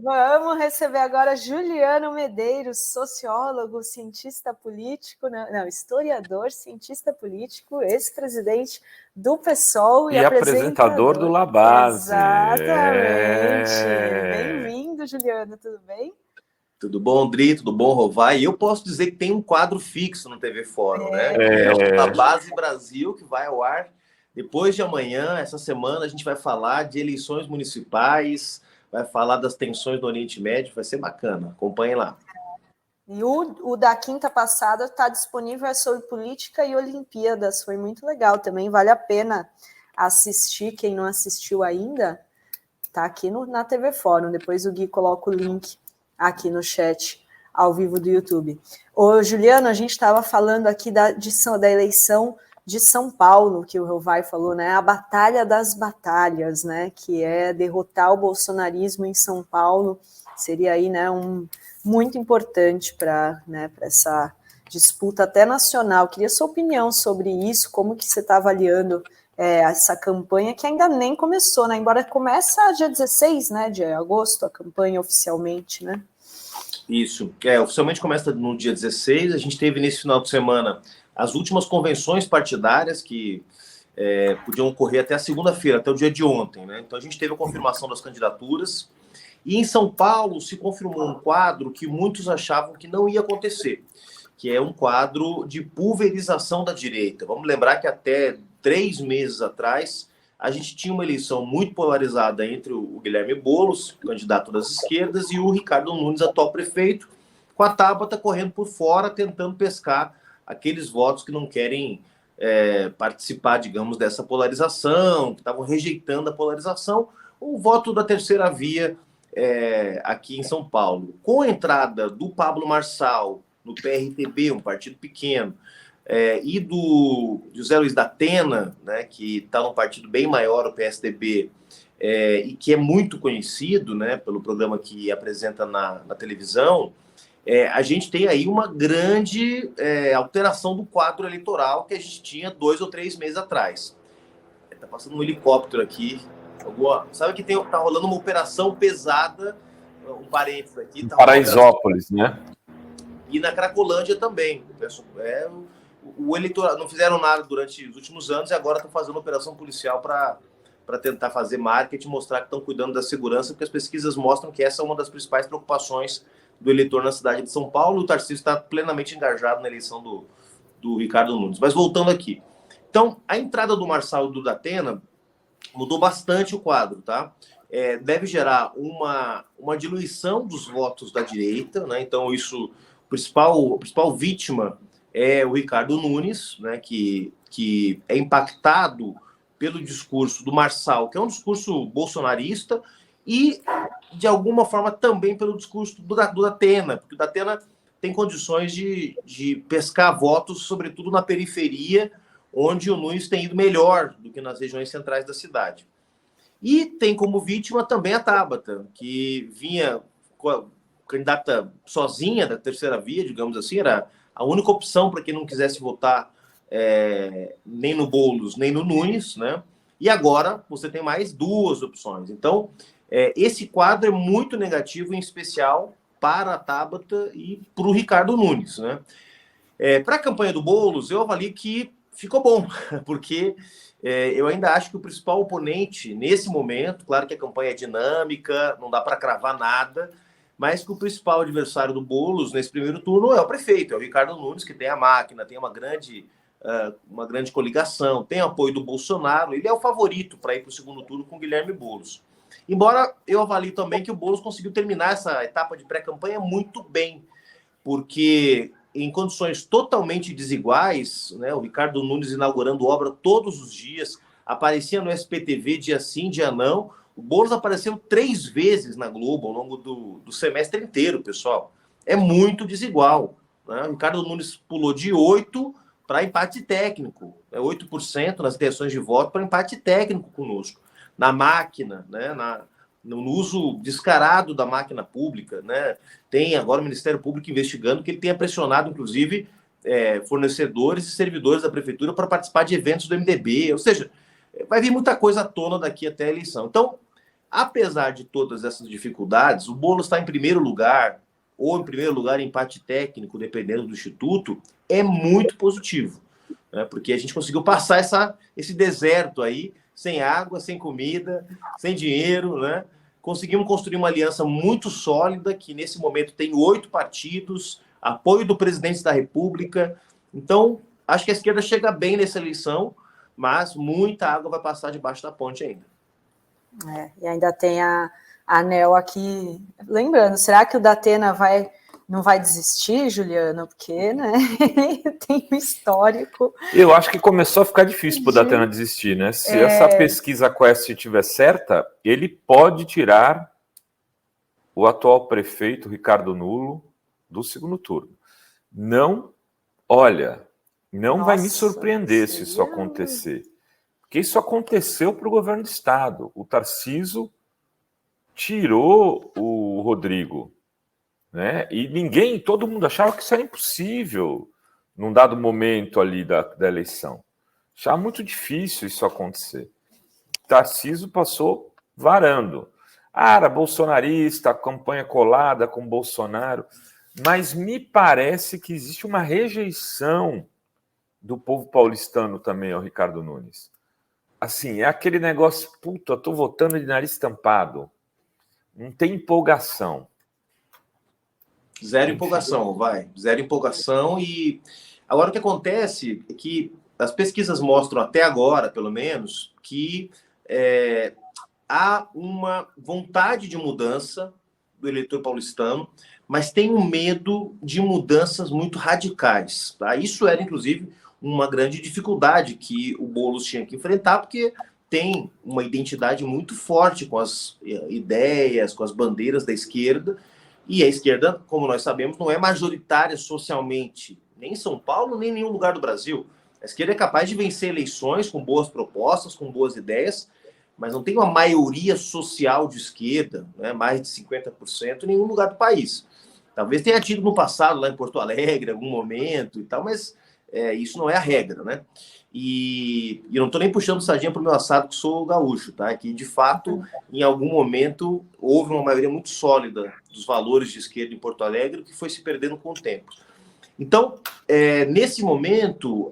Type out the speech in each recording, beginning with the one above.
Vamos receber agora Juliano Medeiros, sociólogo, cientista político, não, historiador, cientista político, ex-presidente do PSOL e apresentador do Labase. Exatamente. Bem-vindo, Juliano, tudo bem? Tudo bom, Dri? Tudo bom, Rovai? E eu posso dizer que tem um quadro fixo no TV Fórum, né? É o Labase Brasil, que vai ao ar depois de amanhã. Essa semana a gente vai falar de eleições municipais, vai falar das tensões do Oriente Médio, vai ser bacana. Acompanhem lá. E o da quinta passada está disponível, é sobre política e Olimpíadas. Foi muito legal também, vale a pena assistir. Quem não assistiu ainda, tá aqui na TV Fórum. Depois o Gui coloca o link aqui no chat ao vivo do YouTube. Ô, Juliano, a gente estava falando aqui da eleição de São Paulo, que o Rovai falou, né? A batalha das batalhas, né? Que é derrotar o bolsonarismo em São Paulo. Seria aí, né, muito importante para, né, essa disputa até nacional. Queria sua opinião sobre isso, como que você está avaliando essa campanha, que ainda nem começou, né? Embora comece dia 16, né, de agosto, a campanha oficialmente, né? Isso, oficialmente começa no dia 16. A gente teve nesse final de semana as últimas convenções partidárias que podiam ocorrer até a segunda-feira, até o dia de ontem, né? Então a gente teve a confirmação das candidaturas. E em São Paulo se confirmou um quadro que muitos achavam que não ia acontecer, que é um quadro de pulverização da direita. Vamos lembrar que até 3 meses atrás a gente tinha uma eleição muito polarizada entre o Guilherme Boulos, candidato das esquerdas, e o Ricardo Nunes, atual prefeito, com a Tabata correndo por fora, tentando pescar aqueles votos que não querem participar, digamos, dessa polarização, que estavam rejeitando a polarização, o voto da terceira via aqui em São Paulo. Com a entrada do Pablo Marçal no PRTB, um partido pequeno, e do José Luiz da Atena, né, que está num partido bem maior, o PSDB, e que é muito conhecido, né, pelo programa que apresenta na televisão, a gente tem aí uma grande alteração do quadro eleitoral que a gente tinha 2 ou 3 meses atrás. Está passando um helicóptero aqui. Sabe que tá rolando uma operação pesada, um parênteses aqui. Tá Paraisópolis, né? E na Cracolândia também. O eleitorado não fizeram nada durante os últimos anos e agora estão fazendo operação policial para tentar fazer marketing, mostrar que estão cuidando da segurança, porque as pesquisas mostram que essa é uma das principais preocupações do eleitor na cidade de São Paulo. O Tarcísio está plenamente engajado na eleição do Ricardo Nunes. Mas voltando aqui. Então, a entrada do Marçal e do Datena mudou bastante o quadro, tá? Deve gerar uma diluição dos votos da direita, né? Então, a principal vítima é o Ricardo Nunes, né? Que é impactado pelo discurso do Marçal, que é um discurso bolsonarista, e, de alguma forma, também pelo discurso do Datena, porque o Datena tem condições de pescar votos, sobretudo na periferia, onde o Nunes tem ido melhor do que nas regiões centrais da cidade. E tem como vítima também a Tabata, que vinha candidata sozinha da terceira via, digamos assim, era a única opção para quem não quisesse votar nem no Boulos, nem no Nunes, né? E agora você tem mais 2 opções. Então, esse quadro é muito negativo, em especial para a Tabata e para o Ricardo Nunes, né? Para a campanha do Boulos, eu avalio que ficou bom, porque eu ainda acho que o principal oponente nesse momento, claro que a campanha é dinâmica, não dá para cravar nada, mas que o principal adversário do Boulos nesse primeiro turno é o prefeito, é o Ricardo Nunes, que tem a máquina, tem uma grande coligação, tem apoio do Bolsonaro, ele é o favorito para ir para o segundo turno com o Guilherme Boulos. Embora eu avalio também que o Boulos conseguiu terminar essa etapa de pré-campanha muito bem, porque em condições totalmente desiguais, né, o Ricardo Nunes inaugurando obra todos os dias, aparecia no SPTV dia sim, dia não. O Boulos apareceu 3 vezes na Globo ao longo do semestre inteiro, pessoal. É muito desigual, né? O Ricardo Nunes pulou de 8% para empate técnico, 8% nas intenções de voto para empate técnico conosco. Na máquina, né, no uso descarado da máquina pública, né? Tem agora o Ministério Público investigando que ele tenha pressionado, inclusive, fornecedores e servidores da prefeitura para participar de eventos do MDB. Ou seja, vai vir muita coisa à tona daqui até a eleição. Então, apesar de todas essas dificuldades, o Boulos está em primeiro lugar, ou em primeiro lugar em empate técnico, dependendo do instituto, é muito positivo, né? Porque a gente conseguiu passar esse deserto aí, sem água, sem comida, sem dinheiro, né? Conseguimos construir uma aliança muito sólida, que nesse momento tem 8 partidos, apoio do presidente da República. Então, acho que a esquerda chega bem nessa eleição, mas muita água vai passar debaixo da ponte ainda. E ainda tem a ANEEL aqui. Lembrando, será que o Datena não vai desistir, Juliano? Porque, né, ele tem um histórico. Eu acho que começou a ficar difícil para o Datena desistir, né? Se essa pesquisa Quest estiver certa, ele pode tirar o atual prefeito, Ricardo Nulo, do segundo turno. Não vai me surpreender se isso acontecer. Porque isso aconteceu para o governo do Estado. O Tarcísio tirou o Rodrigo, né? E todo mundo achava que isso era impossível num dado momento ali da eleição. Achava muito difícil isso acontecer. Tarcísio passou varando. Era bolsonarista, campanha colada com Bolsonaro, mas me parece que existe uma rejeição do povo paulistano também ao Ricardo Nunes. Assim, é aquele negócio, puta, eu tô votando de nariz tampado. Não tem empolgação. Zero empolgação, vai. Zero empolgação. E agora o que acontece é que as pesquisas mostram até agora, pelo menos, que há uma vontade de mudança do eleitor paulistano, mas tem um medo de mudanças muito radicais. Tá? Isso era, inclusive, uma grande dificuldade que o Boulos tinha que enfrentar, porque tem uma identidade muito forte com as ideias, com as bandeiras da esquerda, e a esquerda, como nós sabemos, não é majoritária socialmente, nem em São Paulo, nem em nenhum lugar do Brasil. A esquerda é capaz de vencer eleições com boas propostas, com boas ideias, mas não tem uma maioria social de esquerda, né, mais de 50% em nenhum lugar do país. Talvez tenha tido no passado, lá em Porto Alegre, algum momento e tal, mas isso não é a regra, né? E eu não estou nem puxando sardinha para o meu assado, que sou gaúcho, tá? Que, de fato, em algum momento, houve uma maioria muito sólida dos valores de esquerda em Porto Alegre, que foi se perdendo com o tempo. Então, nesse momento,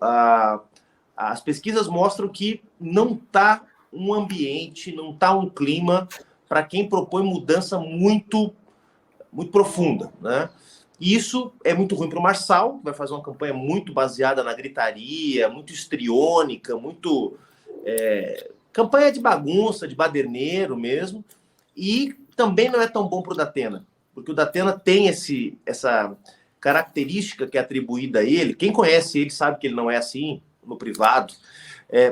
as pesquisas mostram que não está um ambiente, não está um clima para quem propõe mudança muito, muito profunda, né? E isso é muito ruim para o Marçal, que vai fazer uma campanha muito baseada na gritaria, muito histriônica, muito campanha de bagunça, de baderneiro mesmo. E também não é tão bom para o Datena, porque o Datena tem essa característica que é atribuída a ele. Quem conhece ele sabe que ele não é assim no privado,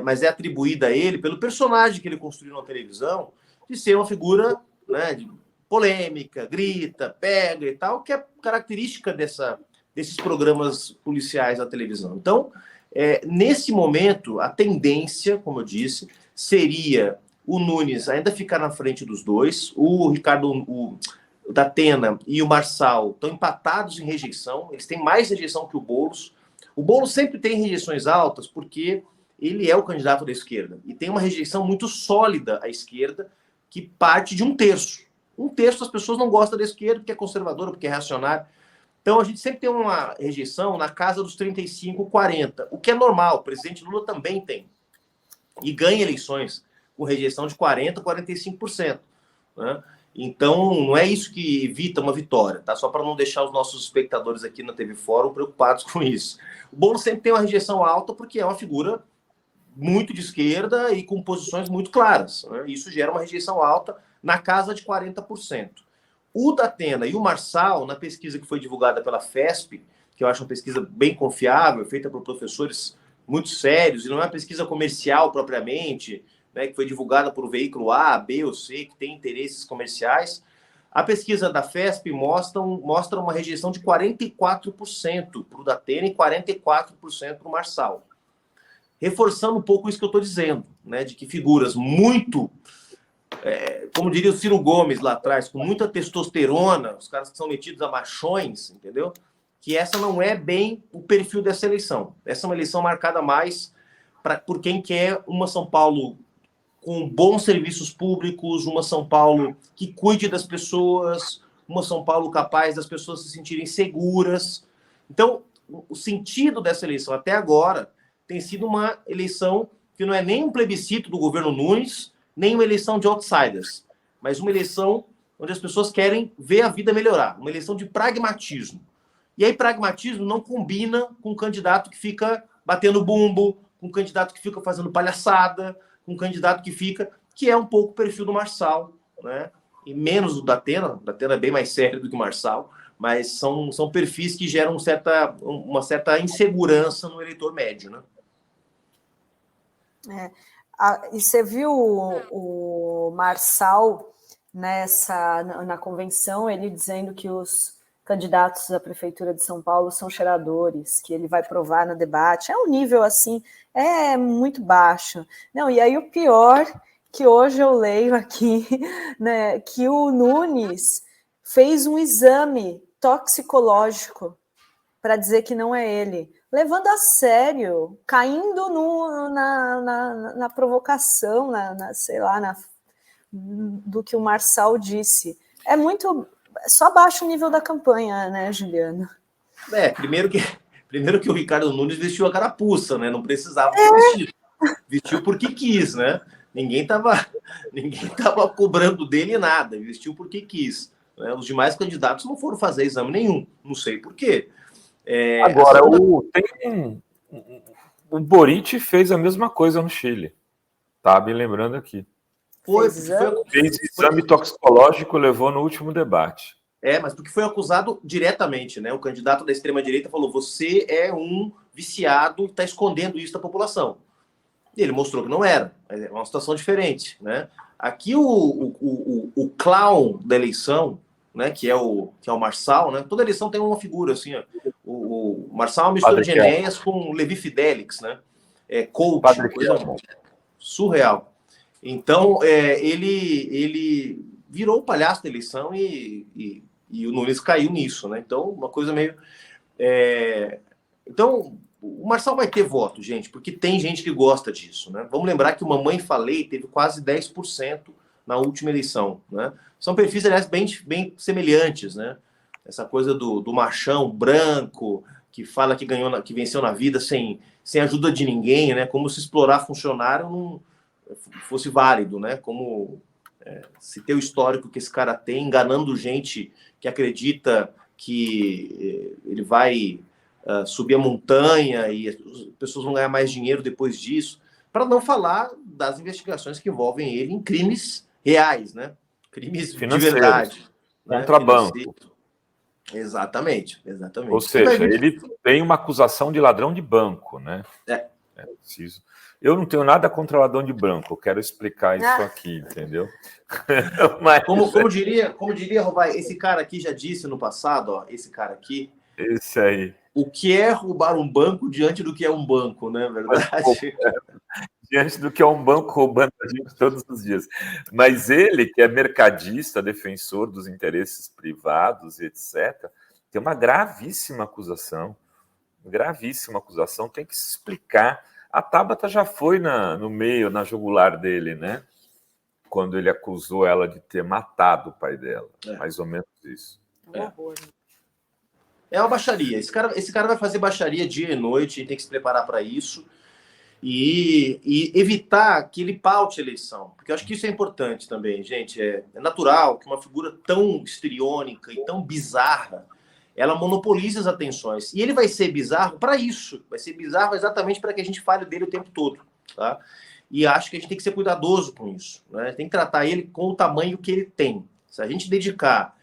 mas é atribuída a ele pelo personagem que ele construiu na televisão, de ser uma figura, né, de polêmica, grita, pega e tal, que é característica desses programas policiais na televisão. Então, nesse momento, a tendência, como eu disse, seria o Nunes ainda ficar na frente dos dois, o Ricardo, o Datena e o Marçal estão empatados em rejeição, eles têm mais rejeição que o Boulos. O Boulos sempre tem rejeições altas porque ele é o candidato da esquerda e tem uma rejeição muito sólida à esquerda que parte de 1/3. 1/3 das pessoas não gostam da esquerda porque é conservadora, porque é reacionária. Então a gente sempre tem uma rejeição na casa dos 35, 40, o que é normal, o presidente Lula também tem. E ganha eleições com rejeição de 40%, 45%. Né? Então, não é isso que evita uma vitória, tá? Só para não deixar os nossos espectadores aqui na TV Fórum preocupados com isso. O Boulos sempre tem uma rejeição alta porque é uma figura muito de esquerda e com posições muito claras. Né? Isso gera uma rejeição alta na casa de 40%. O Datena e o Marçal, na pesquisa que foi divulgada pela FESP, que eu acho uma pesquisa bem confiável, feita por professores muito sérios, e não é uma pesquisa comercial propriamente, né, que foi divulgada por veículo A, B ou C, que tem interesses comerciais. A pesquisa da FESP mostra uma rejeição de 44% para o Datena e 44% para o Marçal. Reforçando um pouco isso que eu estou dizendo, né, de que figuras muito, como diria o Ciro Gomes lá atrás, com muita testosterona, os caras que são metidos a machões, entendeu? Que essa não é bem o perfil dessa eleição. Essa é uma eleição marcada mais por quem quer uma São Paulo com bons serviços públicos, uma São Paulo que cuide das pessoas, uma São Paulo capaz das pessoas se sentirem seguras. Então, o sentido dessa eleição até agora tem sido uma eleição que não é nem um plebiscito do governo Nunes, nem uma eleição de outsiders, mas uma eleição onde as pessoas querem ver a vida melhorar, uma eleição de pragmatismo. E aí, pragmatismo não combina com um candidato que fica batendo bumbo, com um candidato que fica fazendo palhaçada, com um candidato que é um pouco o perfil do Marçal, né? E menos do Datena. O Datena é bem mais sério do que o Marçal, mas são perfis que geram uma certa insegurança no eleitor médio, né? E você viu o Marçal na convenção, ele dizendo que os candidatos à Prefeitura de São Paulo são cheiradores, que ele vai provar no debate. É um nível, assim, muito baixo. Não, e aí o pior, que hoje eu leio aqui, né, que o Nunes fez um exame toxicológico para dizer que não é ele, levando a sério, caindo na provocação, sei lá, do que o Marçal disse. É muito... Só baixa o nível da campanha, né, Juliano? Primeiro que o Ricardo Nunes vestiu a carapuça, né? Não precisava vestir. Vestiu porque quis, né? Ninguém tava cobrando dele nada. Vestiu porque quis. Né? Os demais candidatos não foram fazer exame nenhum. Não sei por quê. Agora, o Boric fez a mesma coisa no Chile. Tá me lembrando aqui. Fez exame toxicológico, levou no último debate. Mas porque foi acusado diretamente, né? O candidato da extrema-direita falou: você é um viciado e está escondendo isso da população. E ele mostrou que não era. É uma situação diferente, né? Aqui o clown da eleição, né? Que é o Marçal, né? Toda eleição tem uma figura assim, ó. O Marçal mistura de Enéas com Levi Fidelix, né? Coach, coisa surreal. Então, ele virou o palhaço da eleição e o Nunes caiu nisso, né? Então, uma coisa meio... Então, o Marçal vai ter voto, gente, porque tem gente que gosta disso, né? Vamos lembrar que o Mamãe Falei teve quase 10% na última eleição, né? São perfis, aliás, bem semelhantes, né? Essa coisa do machão branco, que fala que venceu na vida sem ajuda de ninguém, né? Como se explorar funcionário não fosse válido, né? Como se ter o histórico que esse cara tem, enganando gente que acredita que ele vai subir a montanha e as pessoas vão ganhar mais dinheiro depois disso, para não falar das investigações que envolvem ele em crimes reais, né? Crimes de verdade. Contrabando. Né? Exatamente. Ou seja, ele tem uma acusação de ladrão de banco, né? É preciso. Eu não tenho nada contra ladrão de banco, eu quero explicar isso aqui, entendeu? Mas... Como diria, Rovai, esse cara aqui já disse no passado, ó, esse cara aqui. Esse aí. O que é roubar um banco diante do que é um banco, né? Verdade? Diante do que é um banco roubando a gente todos os dias. Mas ele, que é mercadista, defensor dos interesses privados, etc., tem uma gravíssima acusação. Gravíssima acusação, tem que se explicar. A Tabata já foi no meio, na jugular dele, né? Quando ele acusou ela de ter matado o pai dela. Mais ou menos isso. É uma baixaria. Esse cara vai fazer baixaria dia e noite, a gente tem que se preparar para isso e evitar que ele paute a eleição. Porque eu acho que isso é importante também, gente. É natural que uma figura tão histriônica e tão bizarra ela monopoliza as atenções. E ele vai ser bizarro para isso. Vai ser bizarro exatamente para que a gente fale dele o tempo todo. Tá? E acho que a gente tem que ser cuidadoso com isso. Né? Tem que tratar ele com o tamanho que ele tem. Se a gente dedicar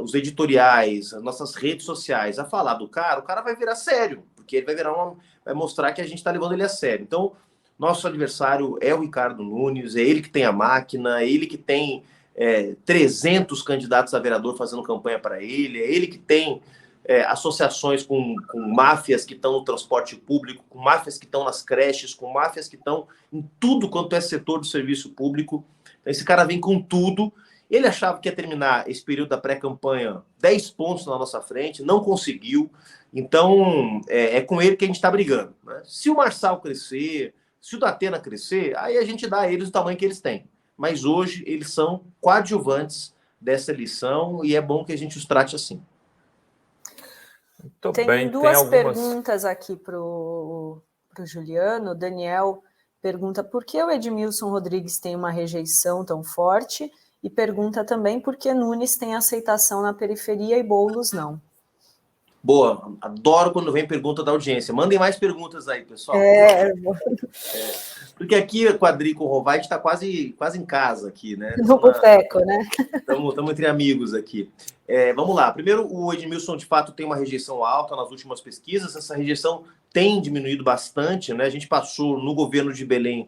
os editoriais, as nossas redes sociais a falar do cara, o cara vai virar sério. Porque ele vai mostrar que a gente está levando ele a sério. Então, nosso adversário é o Ricardo Nunes, é ele que tem a máquina, é ele que tem 300 candidatos a vereador fazendo campanha para ele, é ele que tem associações com máfias que estão no transporte público, com máfias que estão nas creches, com máfias que estão em tudo quanto é setor do serviço público. Então, esse cara vem com tudo. Ele achava que ia terminar esse período da pré-campanha 10 pontos na nossa frente, não conseguiu. Então, é com ele que a gente está brigando. Né? Se o Marçal crescer, Se o Datena crescer, aí a gente dá a eles o tamanho que eles têm. Mas hoje eles são coadjuvantes dessa eleição e é bom que a gente os trate assim. Tem duas perguntas aqui para o Juliano. O Daniel pergunta por que o Edmilson Rodrigues tem uma rejeição tão forte e pergunta também por que Nunes tem aceitação na periferia e Boulos não. Boa, adoro quando vem pergunta da audiência. Mandem mais perguntas aí, pessoal. Porque aqui, Quadrico Rovai, está quase em casa aqui, né? No boteco, né? Estamos entre amigos aqui. Vamos lá. Primeiro, o Edmilson, de fato, tem uma rejeição alta nas últimas pesquisas. Essa rejeição tem diminuído bastante, né? A gente passou no governo de Belém,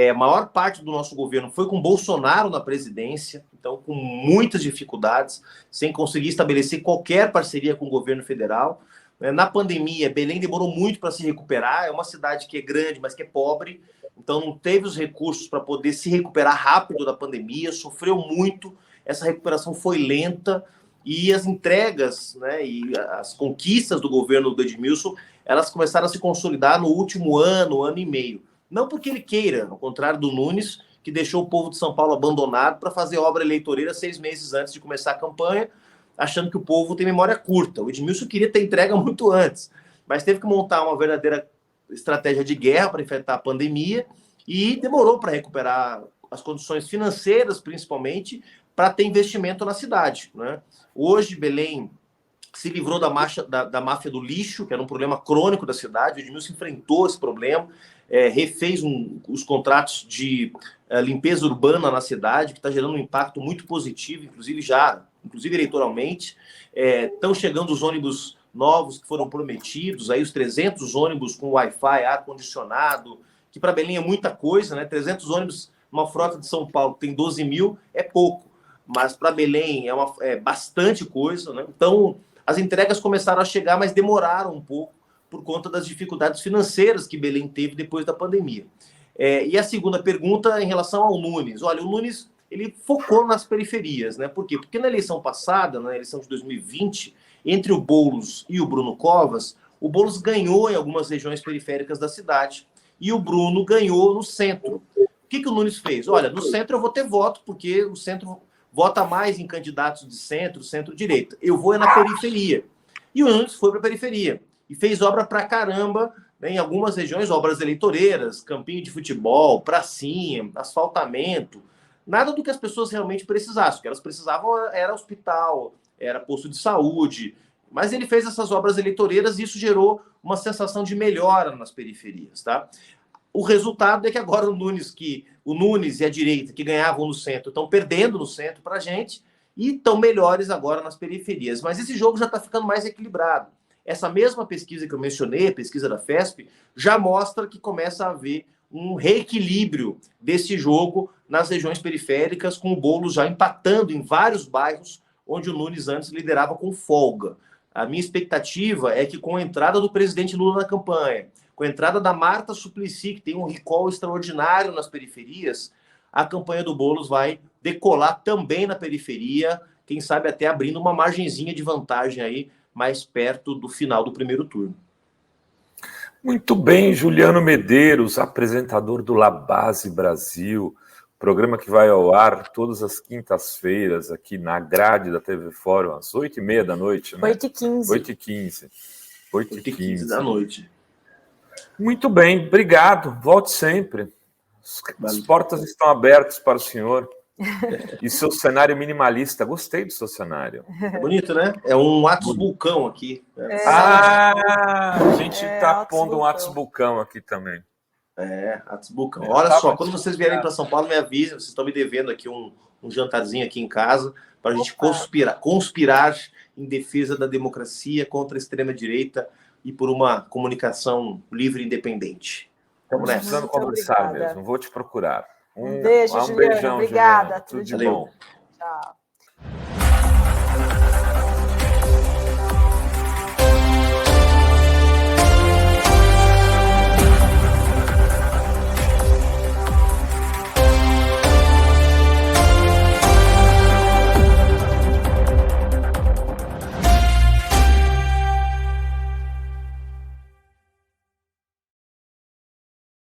a maior parte do nosso governo foi com Bolsonaro na presidência, então com muitas dificuldades, sem conseguir estabelecer qualquer parceria com o governo federal. Na pandemia, Belém demorou muito para se recuperar. É uma cidade que é grande, mas que é pobre, então não teve os recursos para poder se recuperar rápido da pandemia, sofreu muito, essa recuperação foi lenta, e as entregas, né, e as conquistas do governo do Edmilson, elas começaram a se consolidar no último ano e meio. Não porque ele queira, ao contrário do Nunes, que deixou o povo de São Paulo abandonado para fazer obra eleitoreira 6 meses antes de começar a campanha, achando que o povo tem memória curta. O Edmilson queria ter entrega muito antes, mas teve que montar uma verdadeira estratégia de guerra para enfrentar a pandemia e demorou para recuperar as condições financeiras, principalmente, para ter investimento na cidade, né? Hoje, Belém se livrou da máfia do lixo, que era um problema crônico da cidade. O Edmilson enfrentou esse problema, refez os contratos de limpeza urbana na cidade, que está gerando um impacto muito positivo, inclusive eleitoralmente. Estão chegando os ônibus novos que foram prometidos, aí os 300 ônibus com Wi-Fi, ar-condicionado, que para Belém é muita coisa, né? 300 ônibus, uma frota de São Paulo que tem 12 mil, é pouco, mas para Belém é bastante coisa, né? Então, as entregas começaram a chegar, mas demoraram um pouco por conta das dificuldades financeiras que Belém teve depois da pandemia. E a segunda pergunta em relação ao Nunes. Olha, o Nunes, ele focou nas periferias, né? Por quê? Porque na eleição passada, na eleição de 2020, entre o Boulos e o Bruno Covas, o Boulos ganhou em algumas regiões periféricas da cidade e o Bruno ganhou no centro. O que o Nunes fez? Olha, no centro eu vou ter voto, porque o centro vota mais em candidatos de centro, centro-direita. Eu vou na periferia. E o Nunes foi para a periferia e fez obra para caramba, né, em algumas regiões, obras eleitoreiras, campinho de futebol, pracinha, asfaltamento, nada do que as pessoas realmente precisassem. O que elas precisavam era hospital, era posto de saúde, mas ele fez essas obras eleitoreiras e isso gerou uma sensação de melhora nas periferias, tá? O resultado é que agora o Nunes e a direita, que ganhavam no centro, estão perdendo no centro para a gente e estão melhores agora nas periferias. Mas esse jogo já está ficando mais equilibrado. Essa mesma pesquisa que eu mencionei, a pesquisa da FESP, já mostra que começa a haver um reequilíbrio desse jogo nas regiões periféricas, com o Boulos já empatando em vários bairros onde o Nunes antes liderava com folga. A minha expectativa é que com a entrada do presidente Lula na campanha, com a entrada da Marta Suplicy, que tem um recall extraordinário nas periferias, a campanha do Boulos vai decolar também na periferia, quem sabe até abrindo uma margenzinha de vantagem aí, mais perto do final do primeiro turno. Muito bem, Juliano Medeiros, apresentador do La Base Brasil, programa que vai ao ar todas as quintas-feiras aqui na grade da TV Fórum, às 8h30 da noite, né? 8h15. 8h15 da noite. Muito bem, obrigado. Volte sempre. As portas estão abertas para o senhor. E seu cenário minimalista. Gostei do seu cenário. É bonito, né? É um Atos Vulcão aqui. A gente está pondo um Atos Vulcão aqui também. Atos Vulcão. Olha só, quando vocês vierem para São Paulo, me avisem. Vocês estão me devendo aqui um jantarzinho aqui em casa para a gente conspirar em defesa da democracia contra a extrema-direita e por uma comunicação livre e independente. Estamos precisando conversar mesmo. Vou te procurar. Um beijo, Juliana. Obrigada. Tudo de bom. Tchau.